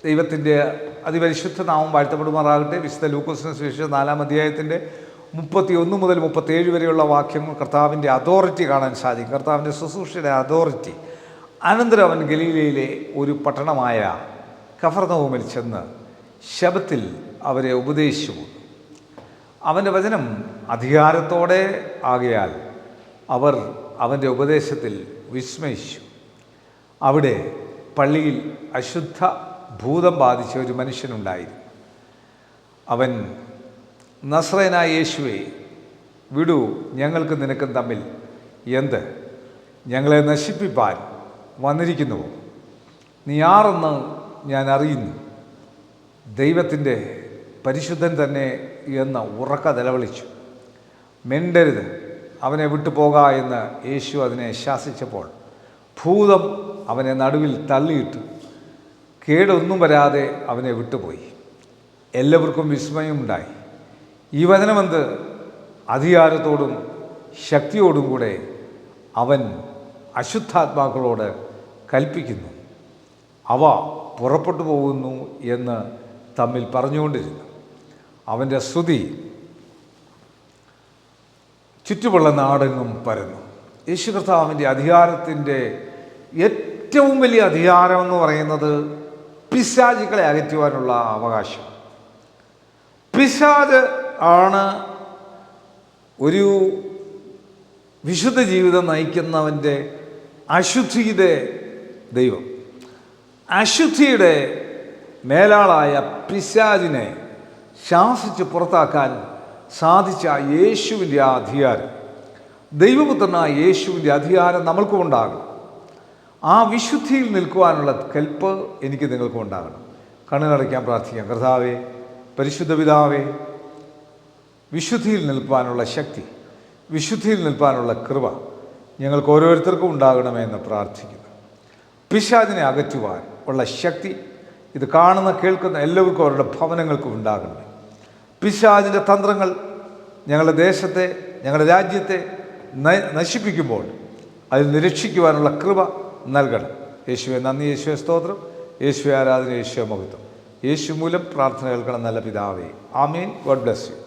ദൈവത്തിൻ്റെ അതിപരിശുദ്ധ നാമം വാഴ്ത്തപ്പെടുമാറാകട്ടെ. വിശുദ്ധ ലൂക്കോസിന് സുവിശേഷം 4-ാം അധ്യായത്തിൻ്റെ 31 മുതൽ 37 വരെയുള്ള വാക്യങ്ങൾ കർത്താവിൻ്റെ അതോറിറ്റി കാണാൻ സാധിക്കും. കർത്താവിൻ്റെ ശുശ്രൂഷയുടെ അതോറിറ്റി. അനന്തരം അവൻ ഗലീലയിലെ ഒരു പട്ടണമായ കഫർനഹൂമിൽ ചെന്ന് ശബ്ബത്തിൽ അവരെ ഉപദേശിച്ചു. അവൻ്റെ വചനം അധികാരത്തോടെ ആകയാൽ അവർ അവൻ്റെ ഉപദേശത്തിൽ വിസ്മയിച്ചു. അവിടെ പള്ളിയിൽ അശുദ്ധ ഭൂതം ബാധിച്ച ഒരു മനുഷ്യനുണ്ടായിരുന്നു. അവൻ, നസ്രയനായ യേശുവേ, വിടൂ, ഞങ്ങൾക്ക് നിനക്കും തമ്മിൽ എന്ത്? ഞങ്ങളെ നശിപ്പിപ്പാൻ വന്നിരിക്കുന്നുവോ? നീ ആരെന്ന് ഞാൻ അറിയുന്നു, ദൈവത്തിൻ്റെ പരിശുദ്ധൻ തന്നെ എന്ന് ഉറക്ക നിലവിളിച്ചു. മിണ്ടരുത്, അവനെ വിട്ടുപോക എന്ന് യേശു അതിനെ ശാസിച്ചപ്പോൾ ഭൂതം അവനെ നടുവിൽ തള്ളിയിട്ട് കേടൊന്നും വരാതെ അവനെ വിട്ടുപോയി. എല്ലാവർക്കും വിസ്മയമുണ്ടായി. ഈ വചനമെന്ത് അധികാരത്തോടും ശക്തിയോടും കൂടെ അവൻ അശുദ്ധാത്മാക്കളോട് കൽപ്പിക്കുന്നു, അവ പുറപ്പെട്ടു പോകുന്നു എന്ന് തമ്മിൽ പറഞ്ഞുകൊണ്ടിരുന്നു. അവൻ്റെ സ്തുതി ചുറ്റുമുള്ള നാടെങ്ങും പരന്നു. യേശു കർത്താവിൻ്റെ അധികാരത്തിൻ്റെ ഏറ്റവും വലിയ അധികാരമെന്ന് പറയുന്നത് പിശാചുക്കളെ അകറ്റുവാനുള്ള അവകാശം. പിശാച് ആണ് ഒരു വിശുദ്ധ ജീവിതം നയിക്കുന്നവൻ്റെ അശുദ്ധിയുടെ ദൈവം. അശുദ്ധിയുടെ മേലാളായ പിശാചിനെ ശാസിച്ച് പുറത്താക്കാൻ സാധിച്ച യേശുവിൻ്റെ ആ അധികാരം, ദൈവപുത്രനായ യേശുവിൻ്റെ അധികാരം നമ്മൾക്കും ഉണ്ടാകണം. ആ വിശുദ്ധിയിൽ നിൽക്കുവാനുള്ള കെൽപ്പ് എനിക്ക് നിങ്ങൾക്കും ഉണ്ടാകണം. കണ്ണുനടയ്ക്കാൻ പ്രാർത്ഥിക്കാം. കർത്താവേ, പരിശുദ്ധ പിതാവേ, വിശുദ്ധിയിൽ നിൽക്കുവാനുള്ള ശക്തി, വിശുദ്ധിയിൽ നിൽക്കാനുള്ള കൃപ ഞങ്ങൾക്ക് ഓരോരുത്തർക്കും ഉണ്ടാകണമെന്ന് പ്രാർത്ഥിക്കുന്നു. പിശാചിനെ അകറ്റുവാൻ ഉള്ള ശക്തി ഇത് കാണുന്ന കേൾക്കുന്ന എല്ലാവർക്കും അവരുടെ ഭവനങ്ങൾക്കും ഉണ്ടാകണമേ. പിശാചിൻ്റെ തന്ത്രങ്ങൾ ഞങ്ങളുടെ ദേശത്തെ, ഞങ്ങളുടെ രാജ്യത്തെ നശിപ്പിക്കുമ്പോൾ അതിൽ നിരീക്ഷിക്കുവാനുള്ള കൃപ നൽകണം. യേശുവെ നന്ദി, യേശുവെ സ്തോത്രം, യേശുവെ ആരാധന, യേശുവെ മഹത്വം. യേശു മൂലം പ്രാർത്ഥന കേൾക്കണം നല്ല പിതാവേ. ആമേൻ. God bless U.